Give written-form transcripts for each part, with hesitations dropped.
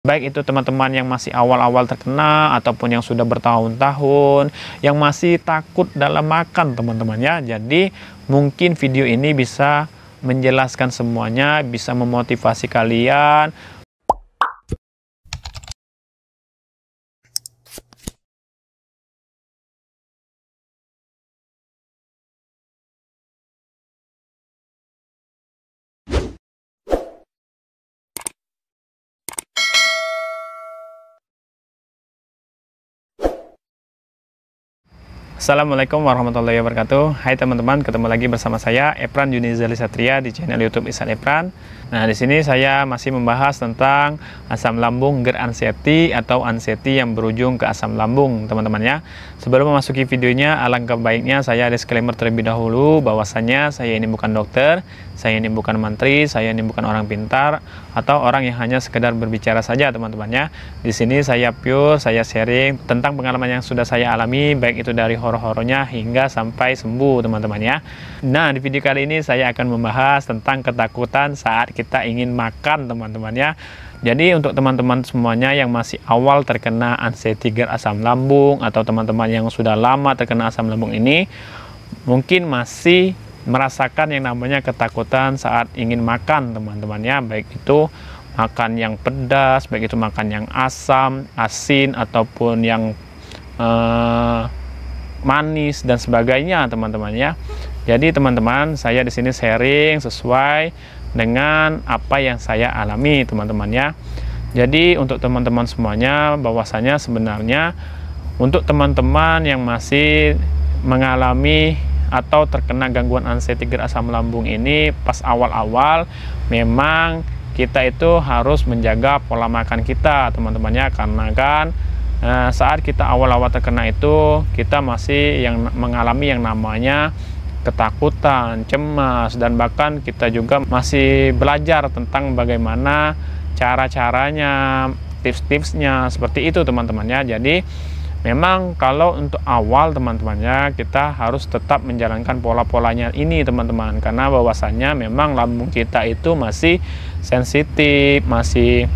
Baik itu teman-teman yang masih awal-awal terkena ataupun yang sudah bertahun-tahun, yang masih takut dalam makan teman-teman ya. Jadi mungkin video ini bisa menjelaskan semuanya, bisa memotivasi kalian. Assalamualaikum warahmatullahi wabarakatuh. Hai teman-teman, ketemu lagi bersama saya Epran Yunizali Satria di channel YouTube Ihsan Epran. Nah, di sini saya masih membahas tentang asam lambung GERD anxiety atau anxiety yang berujung ke asam lambung, teman-teman ya. Sebelum memasuki videonya, alangkah baiknya saya disclaimer terlebih dahulu bahwasanya saya ini bukan dokter, saya ini bukan mantri, saya ini bukan orang pintar atau orang yang hanya sekedar berbicara saja, teman-teman ya. Di sini saya pure, saya sharing tentang pengalaman yang sudah saya alami, baik itu dari horor-horornya hingga sampai sembuh, teman-teman ya. Nah, di video kali ini saya akan membahas tentang ketakutan saat kita ingin makan, teman-teman ya. Jadi untuk teman-teman semuanya yang masih awal terkena anxiety GERD asam lambung atau teman-teman yang sudah lama terkena asam lambung ini, mungkin masih merasakan yang namanya ketakutan saat ingin makan, teman-teman ya. Baik itu makan yang pedas, baik itu makan yang asam, asin ataupun yang manis dan sebagainya, teman-teman ya. Jadi teman-teman, saya di sini sharing sesuai dengan apa yang saya alami, teman-teman ya. Jadi untuk teman-teman semuanya, bahwasanya sebenarnya untuk teman-teman yang masih mengalami atau terkena gangguan anxiety GERD asam lambung ini pas awal-awal, memang kita itu harus menjaga pola makan kita, teman-teman ya. Karena kan saat kita awal-awal terkena itu, kita masih mengalami yang namanya ketakutan, cemas, dan bahkan kita juga masih belajar tentang bagaimana cara-caranya, tips-tipsnya, seperti itu teman-teman ya. Jadi memang kalau untuk awal teman-temannya, kita harus tetap menjalankan pola-polanya ini teman-teman, karena bahwasannya memang lambung kita itu masih sensitif, masih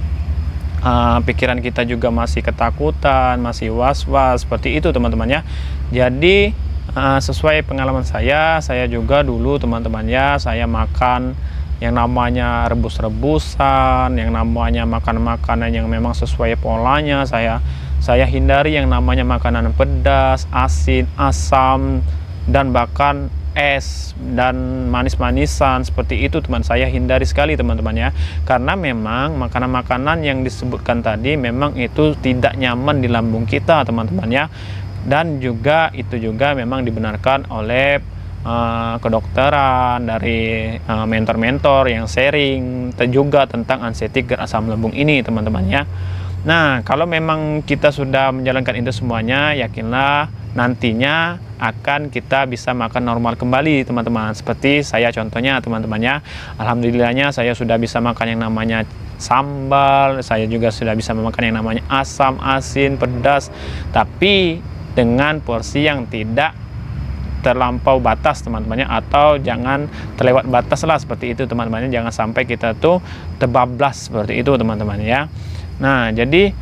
pikiran kita juga masih ketakutan, masih was-was, seperti itu teman-teman ya. Jadi sesuai pengalaman saya juga dulu teman-teman ya, saya makan yang namanya rebus-rebusan, yang namanya makan-makanan yang memang sesuai polanya. Saya hindari yang namanya makanan pedas, asin, asam, dan bahkan es dan manis-manisan seperti itu, teman. Saya hindari sekali teman-teman ya, karena memang makanan-makanan yang disebutkan tadi memang itu tidak nyaman di lambung kita, teman-teman ya. Dan juga itu juga memang dibenarkan oleh kedokteran dari mentor-mentor yang sharing juga tentang anxiety GERD asam lambung ini, teman-teman ya. Nah, kalau memang kita sudah menjalankan itu semuanya, yakinlah nantinya akan kita bisa makan normal kembali, teman-teman. Seperti saya contohnya, teman-teman ya. Alhamdulillahnya saya sudah bisa makan yang namanya sambal, saya juga sudah bisa memakan yang namanya asam, asin, pedas, tapi dengan porsi yang tidak terlampau batas, teman-temannya, atau jangan terlewat batas lah, seperti itu teman-temannya. Jangan sampai kita tuh terbablas seperti itu, teman-teman ya. Nah, jadi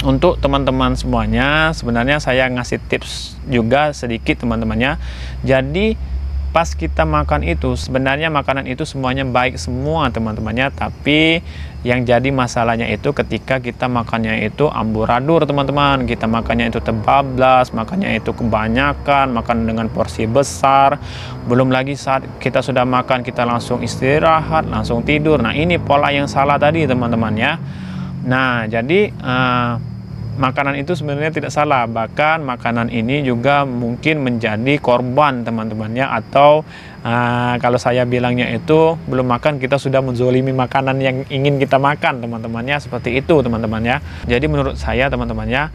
untuk teman-teman semuanya, sebenarnya saya ngasih tips juga sedikit, teman-temannya. Jadi pas kita makan itu, sebenarnya makanan itu semuanya baik semua, teman-temannya, tapi yang jadi masalahnya itu ketika kita makannya itu amburadul, teman-teman. Kita makannya itu terbablas, makannya itu kebanyakan, makan dengan porsi besar. Belum lagi saat kita sudah makan, kita langsung istirahat, langsung tidur. Nah, ini pola yang salah tadi, teman-teman ya. Nah, jadi makanan itu sebenarnya tidak salah, bahkan makanan ini juga mungkin menjadi korban, teman-teman ya. Atau kalau saya bilangnya itu, belum makan kita sudah menzolimi makanan yang ingin kita makan, teman-teman ya. Seperti itu, teman-teman ya. Jadi menurut saya, teman-teman ya,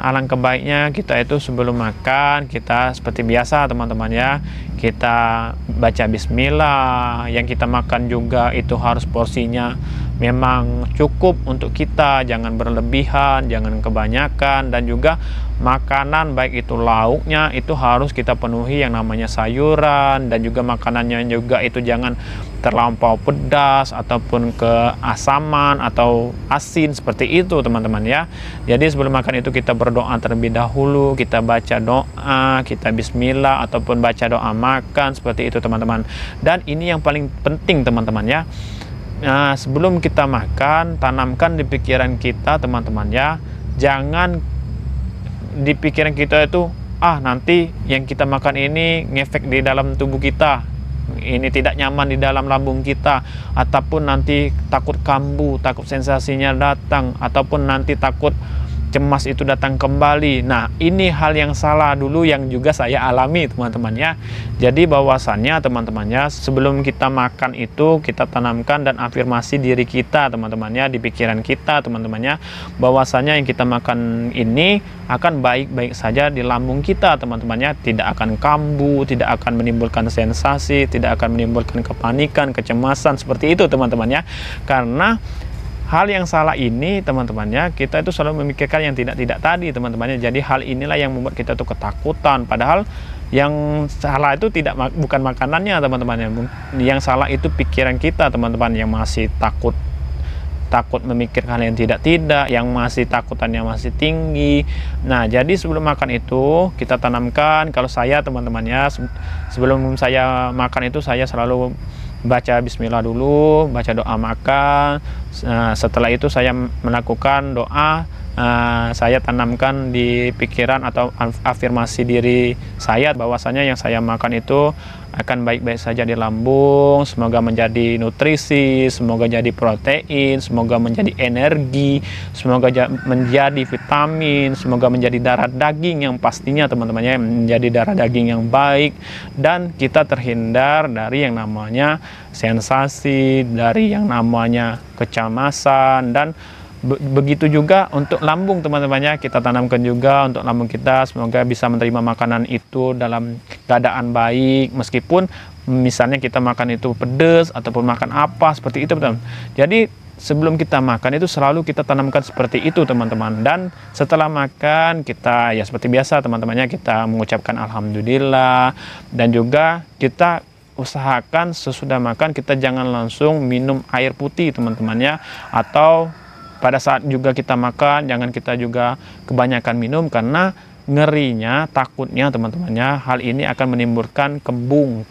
alangkah baiknya kita itu sebelum makan, kita seperti biasa, teman-teman ya, kita baca bismillah. Yang kita makan juga itu harus porsinya memang cukup untuk kita, jangan berlebihan, jangan kebanyakan. Dan juga makanan baik itu lauknya itu harus kita penuhi yang namanya sayuran, dan juga makanannya juga itu jangan terlampau pedas ataupun keasaman atau asin seperti itu teman-teman ya. Jadi sebelum makan itu kita berdoa terlebih dahulu, kita baca doa, kita bismillah ataupun baca doa makan seperti itu teman-teman. Dan ini yang paling penting teman-teman ya. Nah, sebelum kita makan, tanamkan di pikiran kita teman-teman ya, jangan di pikiran kita itu nanti yang kita makan ini ngefek di dalam tubuh kita, ini tidak nyaman di dalam lambung kita, ataupun nanti takut kambuh, takut sensasinya datang, ataupun nanti takut cemas itu datang kembali. Nah, ini hal yang salah dulu yang juga saya alami teman-teman ya. Jadi bahwasannya teman-teman ya, sebelum kita makan itu kita tanamkan dan afirmasi diri kita teman-teman ya, di pikiran kita teman-teman ya, bahwasanya yang kita makan ini akan baik-baik saja di lambung kita teman-teman ya, tidak akan kambuh, tidak akan menimbulkan sensasi, tidak akan menimbulkan kepanikan, kecemasan seperti itu teman-teman ya. Karena hal yang salah ini teman-temannya, kita itu selalu memikirkan yang tidak-tidak tadi teman-temannya. Jadi hal inilah yang membuat kita tuh ketakutan, padahal yang salah itu bukan makanannya teman-temannya. Yang salah itu pikiran kita teman-teman, yang masih takut memikirkan yang tidak-tidak, yang masih takutannya masih tinggi. Nah, jadi sebelum makan itu kita tanamkan, kalau saya teman-temannya, sebelum saya makan itu saya selalu baca bismillah dulu, baca doa makan. Setelah itu saya melakukan doa, saya tanamkan di pikiran atau afirmasi diri saya bahwasanya yang saya makan itu akan baik-baik saja di lambung, semoga menjadi nutrisi, semoga jadi protein, semoga menjadi energi, semoga menjadi vitamin, semoga menjadi darah daging yang pastinya teman-temannya menjadi darah daging yang baik, dan kita terhindar dari yang namanya sensasi, dari yang namanya kecemasan. Dan begitu juga untuk lambung teman-temannya, kita tanamkan juga untuk lambung kita, semoga bisa menerima makanan itu dalam keadaan baik, meskipun misalnya kita makan itu pedas ataupun makan apa seperti itu teman-teman. Jadi sebelum kita makan itu selalu kita tanamkan seperti itu teman-teman. Dan setelah makan kita ya seperti biasa teman-temannya, kita mengucapkan alhamdulillah. Dan juga kita usahakan sesudah makan kita jangan langsung minum air putih teman-temannya, atau pada saat juga kita makan jangan kita juga kebanyakan minum, karena ngerinya, takutnya teman-temannya, hal ini akan menimbulkan kembung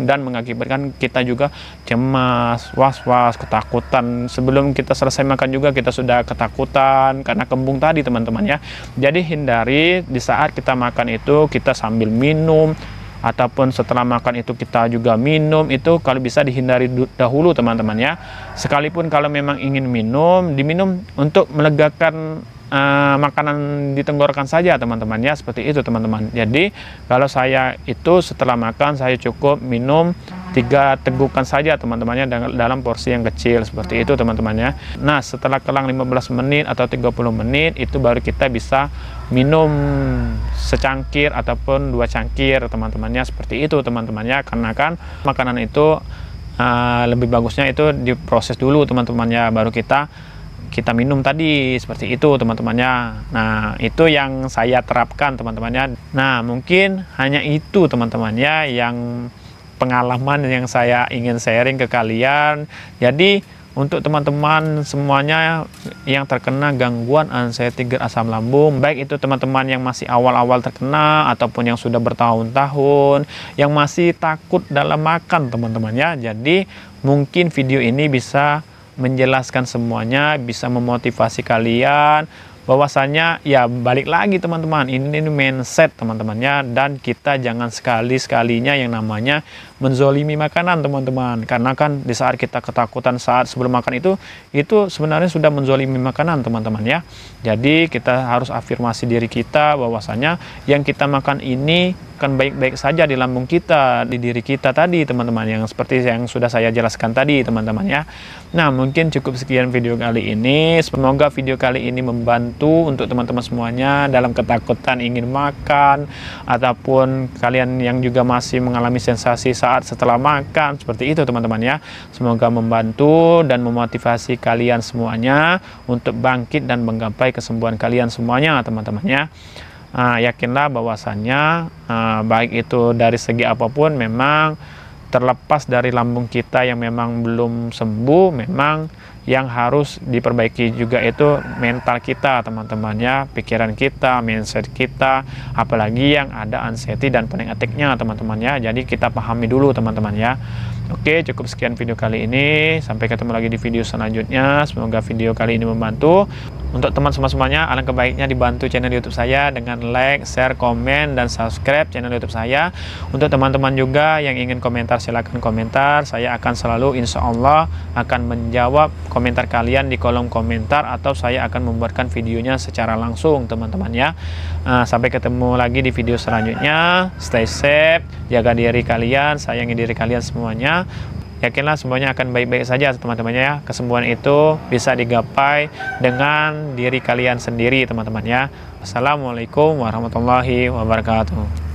dan mengakibatkan kita juga cemas, was-was, ketakutan. Sebelum kita selesai makan juga kita sudah ketakutan karena kembung tadi teman-teman ya. Jadi hindari di saat kita makan itu kita sambil minum, ataupun setelah makan itu kita juga minum, itu kalau bisa dihindari dahulu teman-teman ya. Sekalipun kalau memang ingin minum, diminum untuk melegakan makanan di tenggorokan saja teman-teman ya, seperti itu teman-teman. Jadi kalau saya itu setelah makan saya cukup minum 3 tegukan saja teman-temannya dalam porsi yang kecil seperti itu teman-temannya. Nah, setelah kelang 15 menit atau 30 menit itu baru kita bisa minum secangkir ataupun 2 cangkir teman-temannya, seperti itu teman-temannya. Karena kan makanan itu lebih bagusnya itu diproses dulu teman-temannya, baru kita minum tadi, seperti itu teman-temannya. Nah, itu yang saya terapkan teman-temannya. Nah, mungkin hanya itu teman-temannya yang pengalaman yang saya ingin sharing ke kalian. Jadi untuk teman-teman semuanya yang terkena gangguan anxiety GERD asam lambung, baik itu teman-teman yang masih awal-awal terkena ataupun yang sudah bertahun-tahun, yang masih takut dalam makan teman-teman ya. Jadi mungkin video ini bisa menjelaskan semuanya, bisa memotivasi kalian bahwasanya ya balik lagi teman-teman, ini mindset teman-temannya, dan kita jangan sekali-sekalinya yang namanya menzolimi makanan teman-teman. Karena kan di saat kita ketakutan saat sebelum makan itu sebenarnya sudah menzolimi makanan teman-teman ya. Jadi kita harus afirmasi diri kita bahwasanya yang kita makan ini kan baik-baik saja di lambung kita, di diri kita tadi teman-teman, yang seperti yang sudah saya jelaskan tadi teman-teman ya. Nah, mungkin cukup sekian video kali ini. Semoga video kali ini membantu membantu untuk teman-teman semuanya dalam ketakutan ingin makan, ataupun kalian yang juga masih mengalami sensasi saat setelah makan, seperti itu teman-teman ya. Semoga membantu dan memotivasi kalian semuanya untuk bangkit dan menggapai kesembuhan kalian semuanya teman-teman ya. Yakinlah bahwasannya baik itu dari segi apapun, memang terlepas dari lambung kita yang memang belum sembuh, memang yang harus diperbaiki juga itu mental kita teman-teman ya, pikiran kita, mindset kita, apalagi yang ada anxiety dan panic attack-nya teman-teman ya. Jadi kita pahami dulu teman-teman ya. Oke, cukup sekian video kali ini, sampai ketemu lagi di video selanjutnya. Semoga video kali ini membantu. Untuk teman-teman semuanya, alangkah baiknya dibantu channel YouTube saya dengan like, share, komen, dan subscribe channel YouTube saya. Untuk teman-teman juga yang ingin komentar, silahkan komentar. Saya akan selalu, insya Allah, akan menjawab komentar kalian di kolom komentar, atau saya akan membuatkan videonya secara langsung teman-teman ya. Sampai ketemu lagi di video selanjutnya. Stay safe, jaga diri kalian, sayangi diri kalian semuanya. Yakinlah semuanya akan baik-baik saja teman-teman ya. Kesembuhan itu bisa digapai dengan diri kalian sendiri teman-teman ya. Assalamualaikum warahmatullahi wabarakatuh.